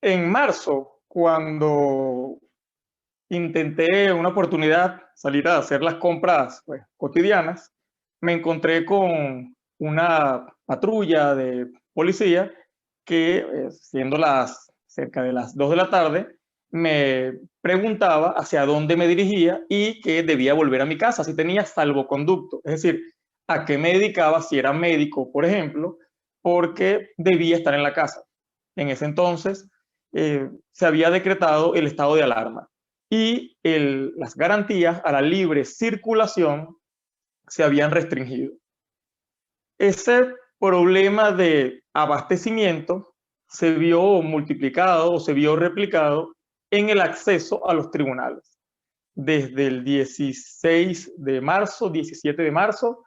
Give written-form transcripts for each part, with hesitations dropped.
En marzo, cuando intenté una oportunidad salir a hacer las compras pues, cotidianas, me encontré con una patrulla de policía que, siendo las cerca de las 2 de la tarde, me preguntaba hacia dónde me dirigía y que debía volver a mi casa, si tenía salvoconducto, es decir, a qué me dedicaba, si era médico, por ejemplo, porque debía estar en la casa. En ese entonces se había decretado el estado de alarma y las garantías a la libre circulación se habían restringido. Ese problema de abastecimiento se vio multiplicado o se vio replicado en el acceso a los tribunales. Desde el 16 de marzo, 17 de marzo,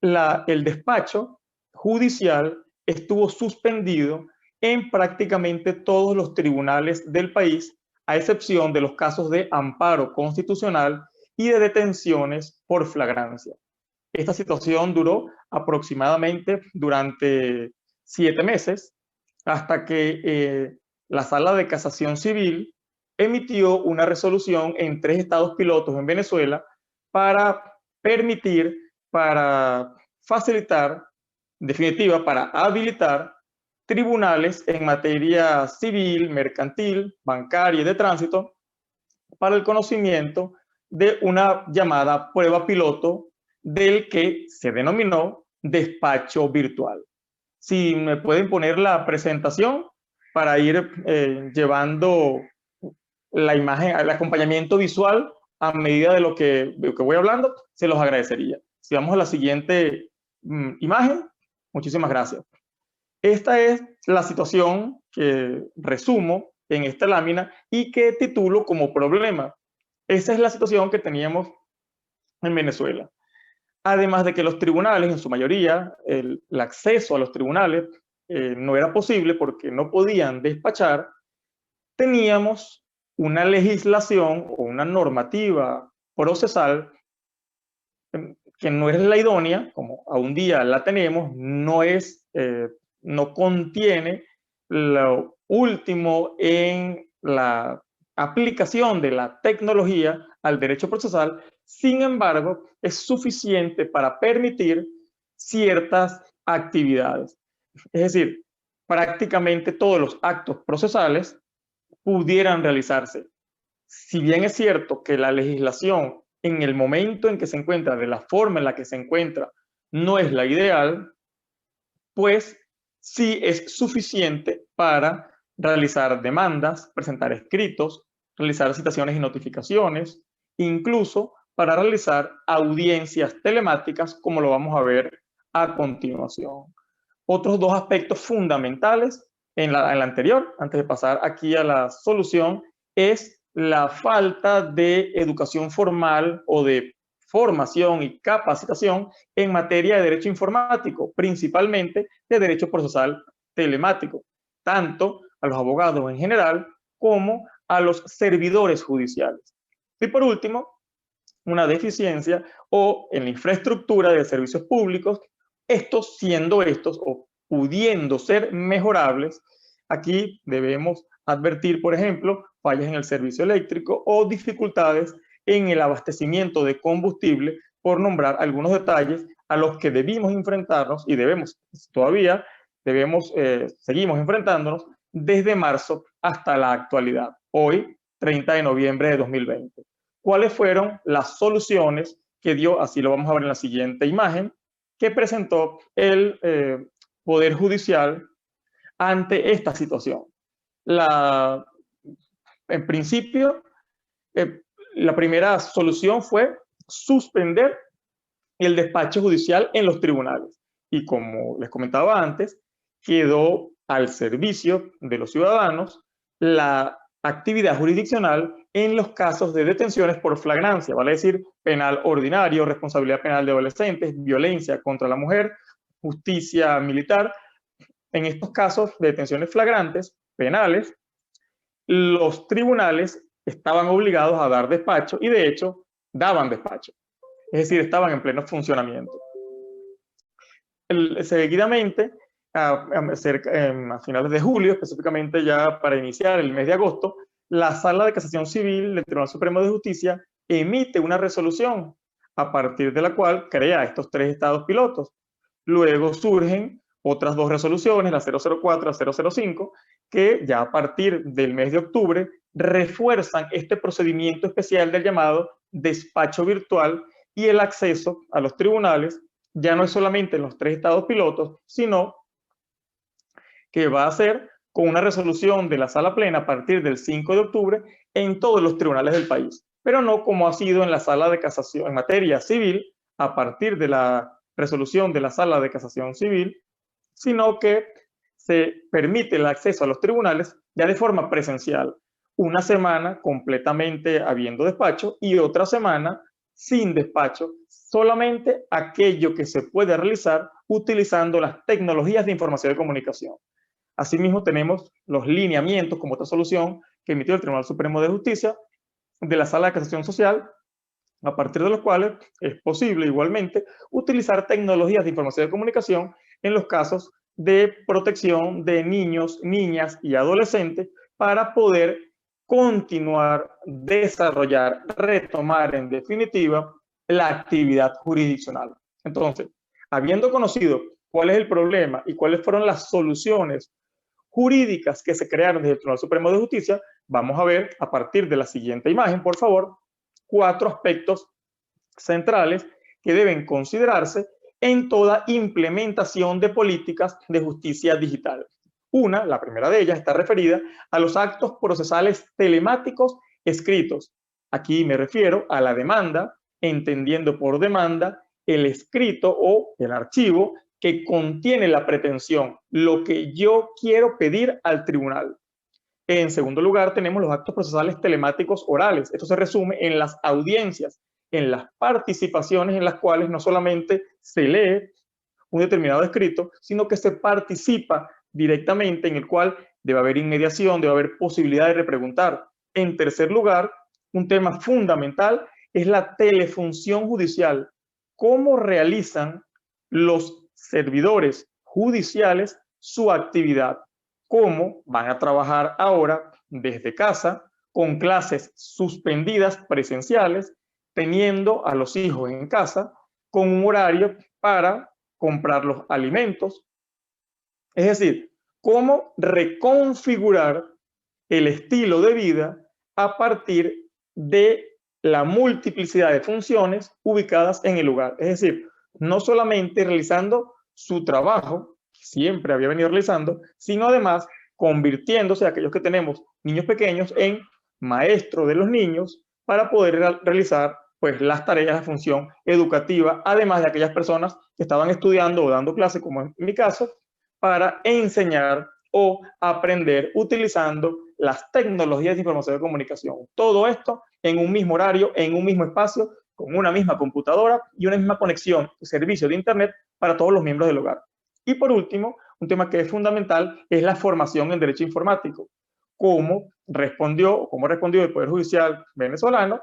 el despacho judicial estuvo suspendido en prácticamente todos los tribunales del país, a excepción de los casos de amparo constitucional y de detenciones por flagrancia. Esta situación duró aproximadamente durante 7 meses, hasta que la Sala de Casación Civil emitió una resolución en 3 estados pilotos en Venezuela para permitir, para facilitar, en definitiva, para habilitar tribunales en materia civil, mercantil, bancaria y de tránsito para el conocimiento de una llamada prueba piloto del que se denominó despacho virtual. Si me pueden poner la presentación para ir llevando la imagen, el acompañamiento visual a medida de lo que voy hablando, se los agradecería. Si vamos a la siguiente imagen, muchísimas gracias. Esta es la situación que resumo en esta lámina y que titulo como problema. Esa es la situación que teníamos en Venezuela. Además de que los tribunales, en su mayoría, el acceso a los tribunales no era posible porque no podían despachar, teníamos una legislación o una normativa procesal que no es la idónea, como a un día la tenemos, no contiene lo último en la aplicación de la tecnología al derecho procesal. Sin embargo, es suficiente para permitir ciertas actividades. Es decir, prácticamente todos los actos procesales pudieran realizarse. Si bien es cierto que la legislación en el momento en que se encuentra, de la forma en la que se encuentra, no es la ideal, pues sí es suficiente para realizar demandas, presentar escritos, realizar citaciones y notificaciones, incluso para realizar audiencias telemáticas, como lo vamos a ver a continuación. Otros dos aspectos fundamentales en la anterior, antes de pasar aquí a la solución, es la falta de educación formal o de formación y capacitación en materia de derecho informático, principalmente de derecho procesal telemático, tanto a los abogados en general como a los servidores judiciales. Y por último, una deficiencia o en la infraestructura de servicios públicos, estos o pudiendo ser mejorables. Aquí debemos advertir, por ejemplo, fallas en el servicio eléctrico o dificultades en el abastecimiento de combustible, por nombrar algunos detalles a los que debimos enfrentarnos y seguimos enfrentándonos desde marzo hasta la actualidad, hoy, 30 de noviembre de 2020. ¿Cuáles fueron las soluciones que dio? Así lo vamos a ver en la siguiente imagen, que presentó el Poder Judicial ante esta situación. En principio, la primera solución fue suspender el despacho judicial en los tribunales. Y como les comentaba antes, quedó al servicio de los ciudadanos la actividad jurisdiccional en los casos de detenciones por flagrancia, vale decir, penal ordinario, responsabilidad penal de adolescentes, violencia contra la mujer, justicia militar. En estos casos de detenciones flagrantes, penales, los tribunales estaban obligados a dar despacho y de hecho daban despacho. Es decir, estaban en pleno funcionamiento. Seguidamente, a finales de julio, específicamente ya para iniciar el mes de agosto, la Sala de Casación Civil del Tribunal Supremo de Justicia emite una resolución a partir de la cual crea estos 3 estados pilotos. Luego surgen otras 2 resoluciones, la 004 y la 005, que ya a partir del mes de octubre refuerzan este procedimiento especial del llamado despacho virtual y el acceso a los tribunales ya no es solamente en los 3 estados pilotos, sino que va a ser con una resolución de la Sala Plena a partir del 5 de octubre en todos los tribunales del país, pero no como ha sido en la Sala de Casación en materia civil a partir de la resolución de la Sala de Casación Civil, sino que se permite el acceso a los tribunales ya de forma presencial, una semana completamente habiendo despacho y otra semana sin despacho, solamente aquello que se puede realizar utilizando las tecnologías de información y comunicación. Asimismo, tenemos los lineamientos como otra solución que emitió el Tribunal Supremo de Justicia de la Sala de Casación Social, a partir de los cuales es posible igualmente utilizar tecnologías de información y comunicación en los casos de protección de niños, niñas y adolescentes para poder continuar, desarrollar, retomar en definitiva la actividad jurisdiccional. Entonces, habiendo conocido cuál es el problema y cuáles fueron las soluciones jurídicas que se crearon desde el Tribunal Supremo de Justicia, vamos a ver a partir de la siguiente imagen, por favor, 4 aspectos centrales que deben considerarse en toda implementación de políticas de justicia digital. La primera de ellas, está referida a los actos procesales telemáticos escritos. Aquí me refiero a la demanda, entendiendo por demanda el escrito o el archivo que contiene la pretensión, lo que yo quiero pedir al tribunal. En segundo lugar, tenemos los actos procesales telemáticos orales. Esto se resume en las audiencias, en las participaciones en las cuales no solamente se lee un determinado escrito, sino que se participa directamente, en el cual debe haber inmediación, debe haber posibilidad de repreguntar. En tercer lugar, un tema fundamental es la telefunción judicial. ¿Cómo realizan los servidores judiciales su actividad? ¿Cómo van a trabajar ahora desde casa, con clases suspendidas presenciales, teniendo a los hijos en casa, con un horario para comprar los alimentos? Es decir, cómo reconfigurar el estilo de vida a partir de la multiplicidad de funciones ubicadas en el lugar. Es decir, no solamente realizando su trabajo, que siempre había venido realizando, sino además convirtiéndose aquellos que tenemos niños pequeños en maestros de los niños para poder realizar pues, las tareas de función educativa, además de aquellas personas que estaban estudiando o dando clases, como en mi caso, para enseñar o aprender utilizando las tecnologías de información y comunicación. Todo esto en un mismo horario, en un mismo espacio, con una misma computadora y una misma conexión, servicio de Internet para todos los miembros del hogar. Y por último, un tema que es fundamental es la formación en derecho informático. ¿Cómo respondió el Poder Judicial venezolano?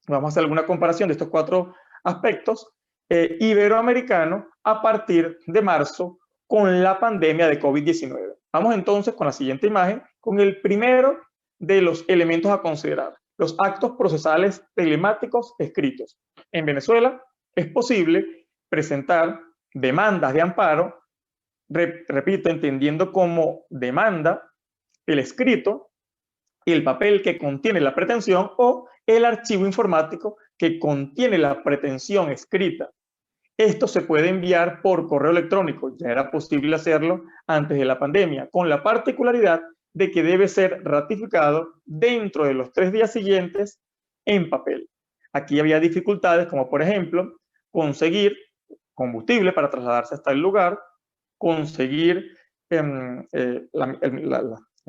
Vamos a hacer alguna comparación de estos 4 aspectos iberoamericanos a partir de marzo con la pandemia de COVID-19. Vamos entonces con la siguiente imagen, con el primero de los elementos a considerar, los actos procesales telemáticos escritos. En Venezuela es posible presentar demandas de amparo, repito, entendiendo como demanda el escrito y el papel que contiene la pretensión o el archivo informático que contiene la pretensión escrita. Esto se puede enviar por correo electrónico, ya era posible hacerlo antes de la pandemia, con la particularidad de que debe ser ratificado dentro de los 3 días siguientes en papel. Aquí había dificultades como, por ejemplo, conseguir combustible para trasladarse hasta el lugar, conseguir la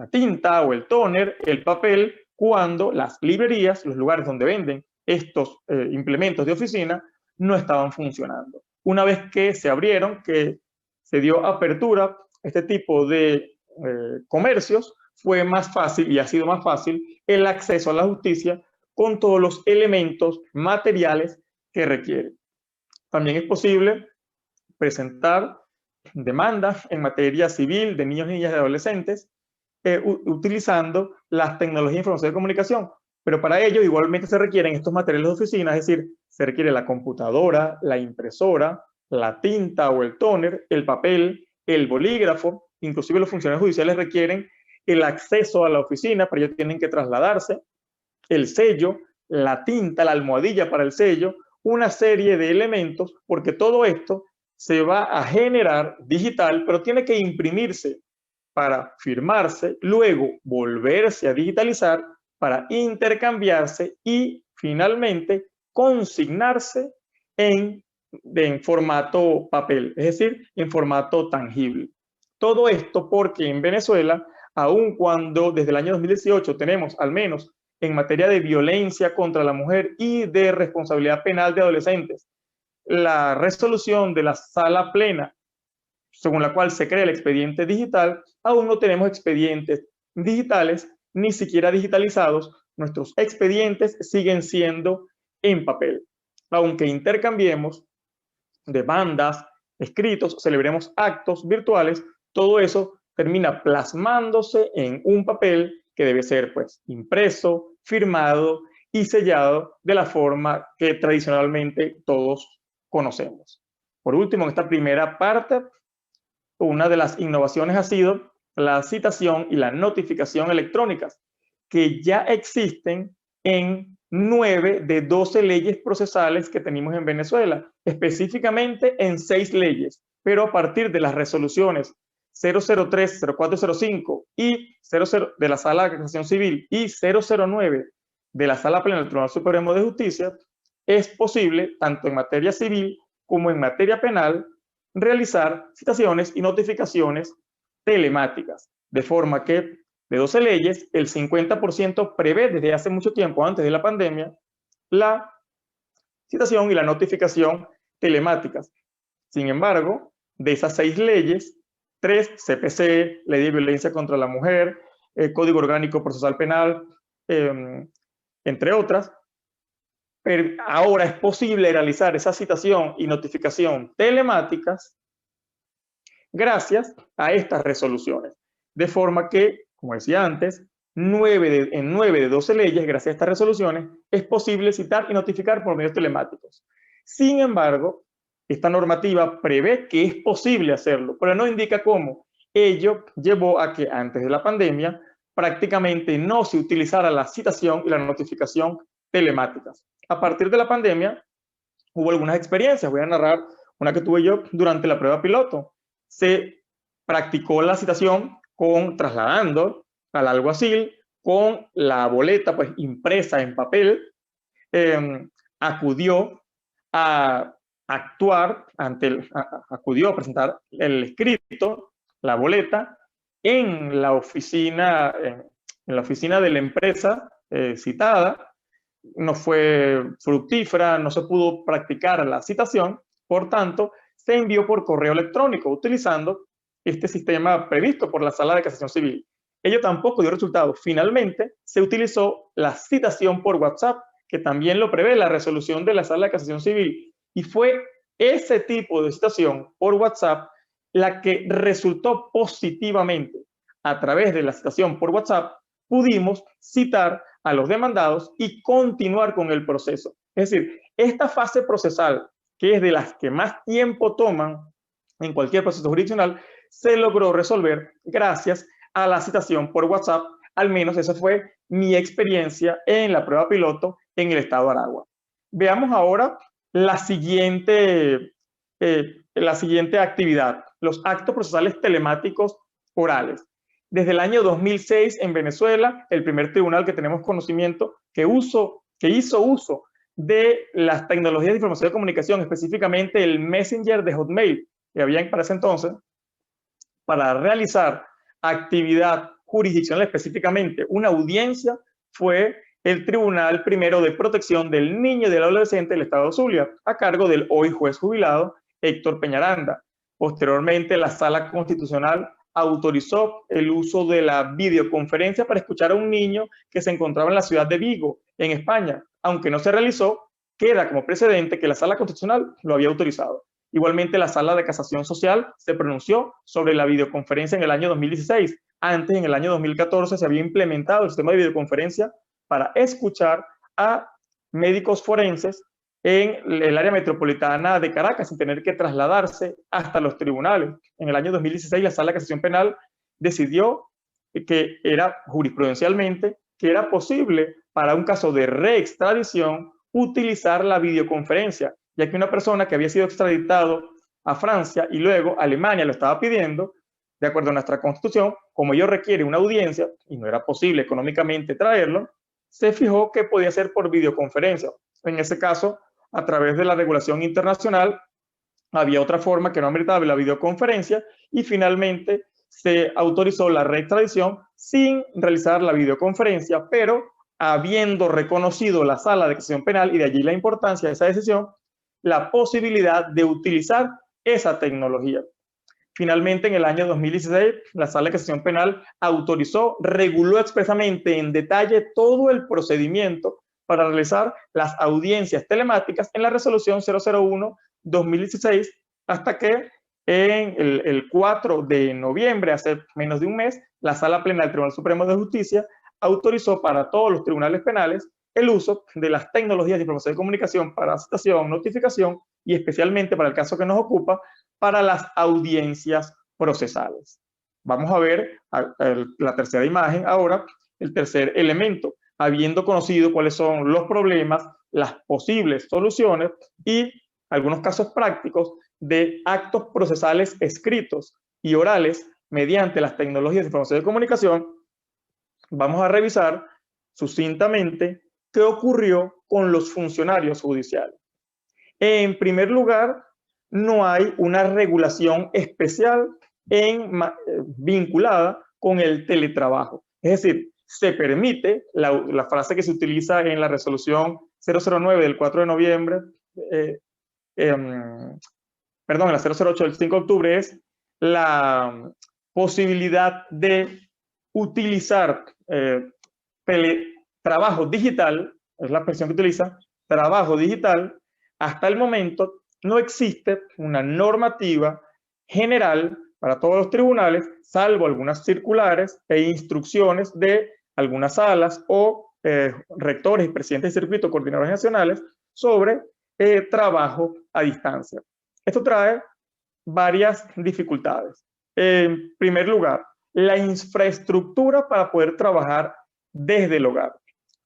tinta o el tóner, el papel, cuando las librerías, los lugares donde venden estos implementos de oficina, no estaban funcionando. Una vez que se abrieron, que se dio apertura a este tipo de comercios, fue más fácil y ha sido más fácil el acceso a la justicia con todos los elementos materiales que requiere. También es posible presentar demandas en materia civil de niños, niñas y adolescentes, utilizando las tecnologías de información y comunicación. Pero para ello igualmente se requieren estos materiales de oficina, es decir, se requiere la computadora, la impresora, la tinta o el tóner, el papel, el bolígrafo, inclusive los funcionarios judiciales requieren el acceso a la oficina, para ello tienen que trasladarse, el sello, la tinta, la almohadilla para el sello, una serie de elementos, porque todo esto se va a generar digital, pero tiene que imprimirse para firmarse, luego volverse a digitalizar para intercambiarse y finalmente consignarse en formato papel, es decir, en formato tangible. Todo esto porque en Venezuela, aun cuando desde el año 2018 tenemos al menos en materia de violencia contra la mujer y de responsabilidad penal de adolescentes, la resolución de la sala plena según la cual se crea el expediente digital, aún no tenemos expedientes digitales, ni siquiera digitalizados. Nuestros expedientes siguen siendo en papel. Aunque intercambiemos demandas, escritos, celebremos actos virtuales, todo eso termina plasmándose en un papel que debe ser pues impreso, firmado y sellado de la forma que tradicionalmente todos conocemos. Por último, en esta primera parte, una de las innovaciones ha sido la citación y la notificación electrónicas, que ya existen en 9 de 12 leyes procesales que tenemos en Venezuela, específicamente en 6 leyes, pero a partir de las resoluciones 003, 0405 y 00 de la Sala de Casación Civil y 009 de la Sala Plena del Tribunal Supremo de Justicia, es posible, tanto en materia civil como en materia penal, realizar citaciones y notificaciones telemáticas, de forma que de 12 leyes, el 50% prevé desde hace mucho tiempo, antes de la pandemia, la citación y la notificación telemáticas. Sin embargo, de esas 6 leyes, 3, CPC, Ley de Violencia contra la Mujer, Código Orgánico Procesal Penal, entre otras, pero ahora es posible realizar esa citación y notificación telemáticas gracias a estas resoluciones. De forma que, como decía antes, en 9 de 12 leyes, gracias a estas resoluciones, es posible citar y notificar por medios telemáticos. Sin embargo, esta normativa prevé que es posible hacerlo, pero no indica cómo. Ello llevó a que antes de la pandemia prácticamente no se utilizara la citación y la notificación telemáticas. A partir de la pandemia hubo algunas experiencias. Voy a narrar una que tuve yo durante la prueba piloto. Se practicó la citación trasladando al alguacil con la boleta pues impresa en papel, acudió a actuar acudió a presentar el escrito, la boleta, en la oficina de la empresa citada. No fue fructífera, no se pudo practicar la citación, por tanto, se envió por correo electrónico utilizando este sistema previsto por la Sala de Casación Civil. Ello tampoco dio resultado. Finalmente, se utilizó la citación por WhatsApp, que también lo prevé la resolución de la Sala de Casación Civil, y fue ese tipo de citación por WhatsApp la que resultó positivamente. A través de la citación por WhatsApp, pudimos citar a los demandados y continuar con el proceso. Es decir, esta fase procesal, que es de las que más tiempo toman en cualquier proceso jurisdiccional, se logró resolver gracias a la citación por WhatsApp. Al menos esa fue mi experiencia en la prueba piloto en el estado de Aragua. Veamos ahora la siguiente actividad, los actos procesales telemáticos orales. Desde el año 2006 en Venezuela, el primer tribunal que tenemos conocimiento que hizo uso de las tecnologías de información y comunicación, específicamente el Messenger de Hotmail, que había para ese entonces, para realizar actividad jurisdiccional, específicamente una audiencia, fue el Tribunal Primero de Protección del Niño y del Adolescente del Estado Zulia, a cargo del hoy juez jubilado Héctor Peñaranda. Posteriormente, la Sala Constitucional autorizó el uso de la videoconferencia para escuchar a un niño que se encontraba en la ciudad de Vigo, en España. Aunque no se realizó, queda como precedente que la Sala Constitucional lo había autorizado. Igualmente, la Sala de Casación Social se pronunció sobre la videoconferencia en el año 2016. Antes, en el año 2014, se había implementado el sistema de videoconferencia para escuchar a médicos forenses en el área metropolitana de Caracas sin tener que trasladarse hasta los tribunales. En el año 2016, la Sala de Casación Penal decidió que era jurisprudencialmente que era posible para un caso de reextradición utilizar la videoconferencia, ya que una persona que había sido extraditado a Francia y luego Alemania lo estaba pidiendo, de acuerdo a nuestra Constitución, como ello requiere una audiencia y no era posible económicamente traerlo, se fijó que podía ser por videoconferencia. En ese caso, a través de la regulación internacional, había otra forma que no ameritaba la videoconferencia y finalmente se autorizó la reextradición sin realizar la videoconferencia, pero habiendo reconocido la Sala de Casación Penal, y de allí la importancia de esa decisión, la posibilidad de utilizar esa tecnología. Finalmente, en el año 2016, la Sala de Casación Penal autorizó, reguló expresamente en detalle todo el procedimiento para realizar las audiencias telemáticas en la resolución 001-2016, hasta que en el 4 de noviembre, hace menos de un mes, la Sala Plena del Tribunal Supremo de Justicia autorizó para todos los tribunales penales el uso de las tecnologías de información y comunicación para citación, notificación y especialmente para el caso que nos ocupa, para las audiencias procesales. Vamos a ver la tercera imagen ahora, el tercer elemento, habiendo conocido cuáles son los problemas, las posibles soluciones y algunos casos prácticos de actos procesales escritos y orales mediante las tecnologías de información y comunicación, vamos a revisar sucintamente qué ocurrió con los funcionarios judiciales. En primer lugar, no hay una regulación especial vinculada con el teletrabajo. Es decir, se permite, la frase que se utiliza en la resolución 009 del 4 de noviembre, perdón, la 008 del 5 de octubre es la posibilidad de utilizar trabajo digital, es la expresión que utiliza, trabajo digital. Hasta el momento no existe una normativa general para todos los tribunales, salvo algunas circulares e instrucciones de algunas salas o rectores y presidentes de circuito, coordinadores nacionales, sobre trabajo a distancia. Esto trae varias dificultades. En primer lugar, la infraestructura para poder trabajar desde el hogar.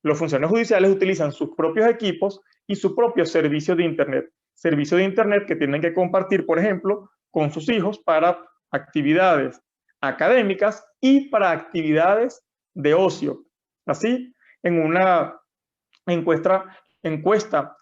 Los funcionarios judiciales utilizan sus propios equipos y su propio servicio de Internet. Servicio de Internet que tienen que compartir, por ejemplo, con sus hijos para actividades académicas y para actividades de ocio. Así, en una encuesta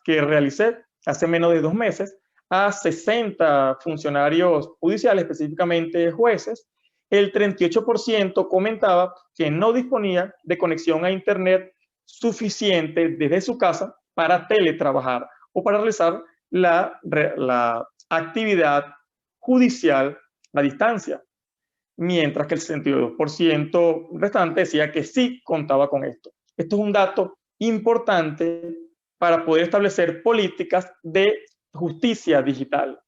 que realicé hace menos de 2 meses a 60 funcionarios judiciales, específicamente jueces, el 38% comentaba que no disponía de conexión a Internet suficiente desde su casa para teletrabajar o para realizar la actividad judicial a distancia, mientras que el 62% restante decía que sí contaba con esto. Esto es un dato importante para poder establecer políticas de justicia digital.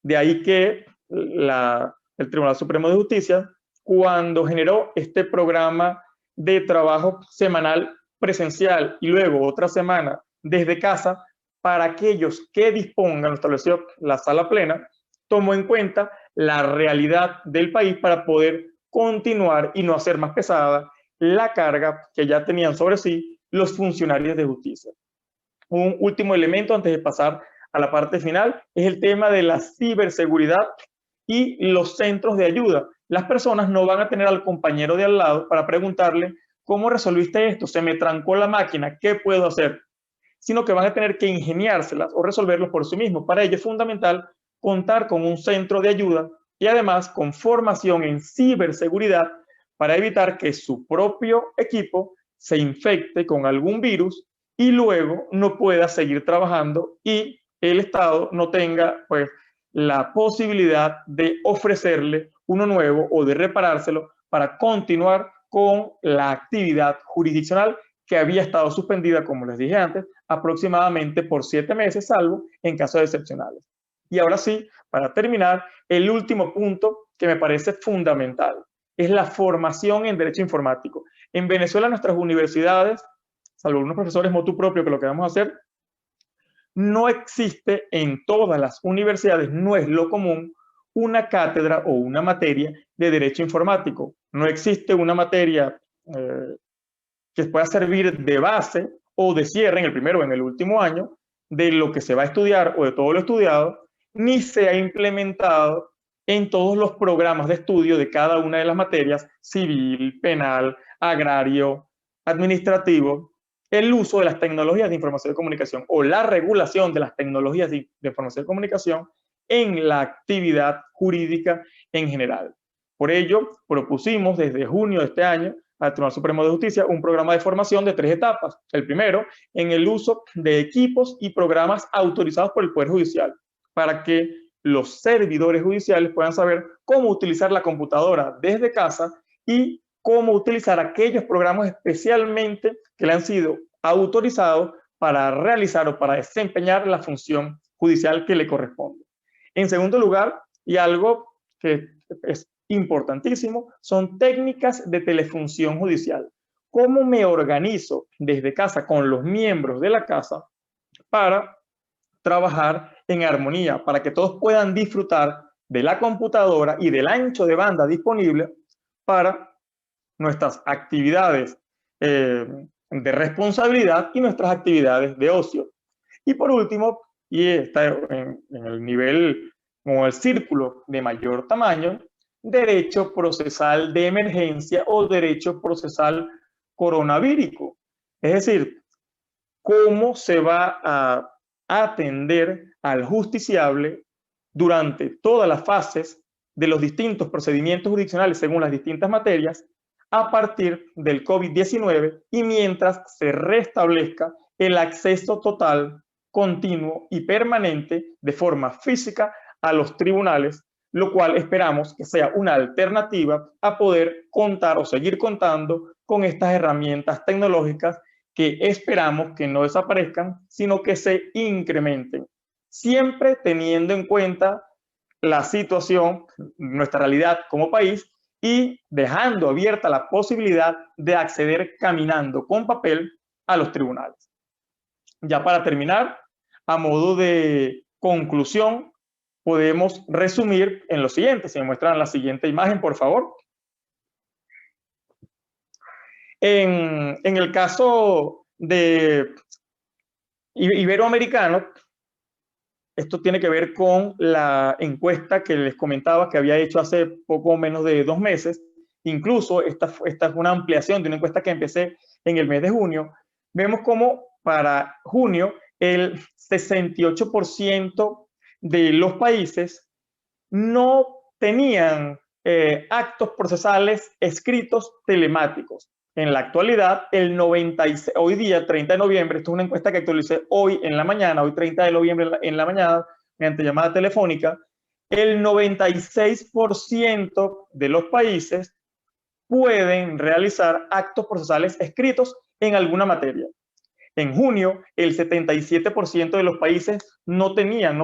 De ahí que el Tribunal Supremo de Justicia, cuando generó este programa de trabajo semanal presencial y luego otra semana desde casa, para aquellos que dispongan, lo estableció la Sala Plena, tomó en cuenta la realidad del país para poder continuar y no hacer más pesada la carga que ya tenían sobre sí los funcionarios de justicia. Un último elemento antes de pasar a la parte final es el tema de la ciberseguridad y los centros de ayuda. Las personas no van a tener al compañero de al lado para preguntarle ¿cómo resolviste esto? Se me trancó la máquina, ¿qué puedo hacer? Sino que van a tener que ingeniárselas o resolverlos por sí mismos. Para ello es fundamental contar con un centro de ayuda y además con formación en ciberseguridad para evitar que su propio equipo se infecte con algún virus y luego no pueda seguir trabajando y el Estado no tenga pues la posibilidad de ofrecerle uno nuevo o de reparárselo para continuar con la actividad jurisdiccional que había estado suspendida, como les dije antes, aproximadamente por 7 meses, salvo en casos excepcionales. Y ahora sí, para terminar, el último punto que me parece fundamental es la formación en derecho informático. En Venezuela, nuestras universidades, salvo unos profesores motu propio que lo que vamos a hacer, no existe en todas las universidades, no es lo común, una cátedra o una materia de derecho informático. No existe una materia que pueda servir de base o de cierre en el primero o en el último año de lo que se va a estudiar o de todo lo estudiado, ni se ha implementado en todos los programas de estudio de cada una de las materias, civil, penal, agrario, administrativo, el uso de las tecnologías de información y comunicación o la regulación de las tecnologías de información y comunicación en la actividad jurídica en general. Por ello, propusimos desde junio de este año al Tribunal Supremo de Justicia un programa de formación de 3 etapas. El primero, en el uso de equipos y programas autorizados por el Poder Judicial, para que los servidores judiciales puedan saber cómo utilizar la computadora desde casa y cómo utilizar aquellos programas especialmente que le han sido autorizados para realizar o para desempeñar la función judicial que le corresponde. En segundo lugar, y algo que es importantísimo, son técnicas de telefunción judicial. ¿Cómo me organizo desde casa con los miembros de la casa para trabajar en armonía, para que todos puedan disfrutar de la computadora y del ancho de banda disponible para nuestras actividades de responsabilidad y nuestras actividades de ocio? Y por último, y está en el nivel como el círculo de mayor tamaño, derecho procesal de emergencia o derecho procesal coronavírico. Es decir, cómo se va a atender al justiciable durante todas las fases de los distintos procedimientos jurisdiccionales según las distintas materias a partir del COVID-19 y mientras se restablezca el acceso total, continuo y permanente de forma física a los tribunales, lo cual esperamos que sea una alternativa a poder contar o seguir contando con estas herramientas tecnológicas que esperamos que no desaparezcan, sino que se incrementen, siempre teniendo en cuenta la situación, nuestra realidad como país y dejando abierta la posibilidad de acceder caminando con papel a los tribunales. Ya para terminar, a modo de conclusión, podemos resumir en lo siguiente. Si me muestran la siguiente imagen, por favor. En el caso de iberoamericano, esto tiene que ver con la encuesta que les comentaba que había hecho hace poco menos de 2 meses. Incluso esta es una ampliación de una encuesta que empecé en el mes de junio. Vemos como para junio el 68% de los países no tenían actos procesales escritos telemáticos. En la actualidad, el 96, hoy día, 30 de noviembre, esto es una encuesta que actualicé hoy en la mañana, hoy 30 de noviembre en la mañana, mediante llamada telefónica, el 96% de los países pueden realizar actos procesales escritos en alguna materia. En junio, el 77% de los países no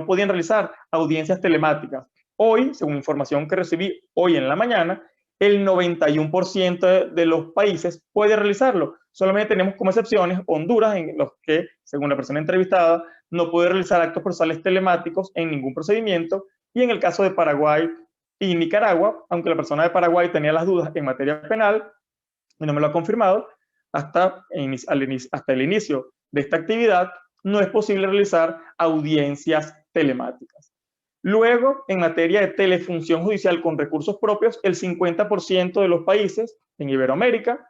podían realizar audiencias telemáticas. Hoy, según información que recibí hoy en la mañana, el 91% de los países puede realizarlo. Solamente tenemos como excepciones Honduras, en los que, según la persona entrevistada, no puede realizar actos procesales telemáticos en ningún procedimiento. Y en el caso de Paraguay y Nicaragua, aunque la persona de Paraguay tenía las dudas en materia penal y no me lo ha confirmado, hasta el inicio de esta actividad no es posible realizar audiencias telemáticas. Luego, en materia de telefunción judicial con recursos propios, el 50% de los países en Iberoamérica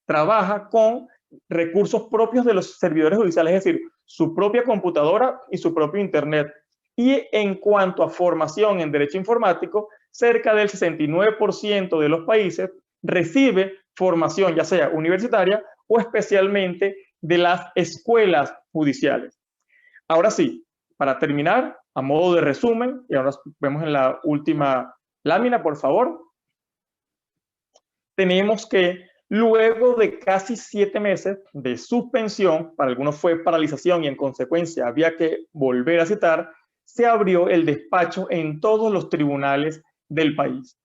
trabaja con recursos propios de los servidores judiciales, es decir, su propia computadora y su propio internet. Y en cuanto a formación en derecho informático, cerca del 69% de los países recibe formación, ya sea universitaria o especialmente de las escuelas judiciales. Ahora sí, para terminar, a modo de resumen, y ahora vemos en la última lámina, por favor, tenemos que luego de casi 7 meses de suspensión, para algunos fue paralización y en consecuencia había que volver a citar, se abrió el despacho en todos los tribunales del país.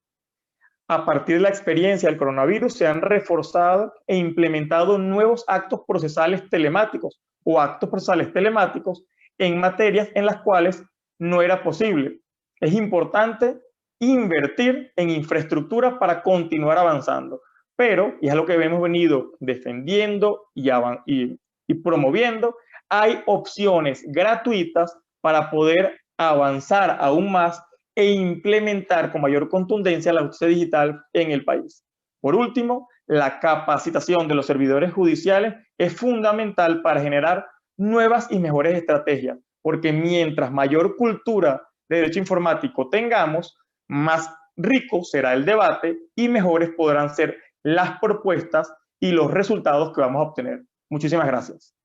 A partir de la experiencia del coronavirus, se han reforzado e implementado nuevos actos procesales telemáticos o actos procesales telemáticos en materias en las cuales no era posible. Es importante invertir en infraestructura para continuar avanzando, pero, y es lo que hemos venido defendiendo y promoviendo, hay opciones gratuitas para poder avanzar aún más e implementar con mayor contundencia la justicia digital en el país. Por último, la capacitación de los servidores judiciales es fundamental para generar nuevas y mejores estrategias, porque mientras mayor cultura de derecho informático tengamos, más rico será el debate y mejores podrán ser las propuestas y los resultados que vamos a obtener. Muchísimas gracias.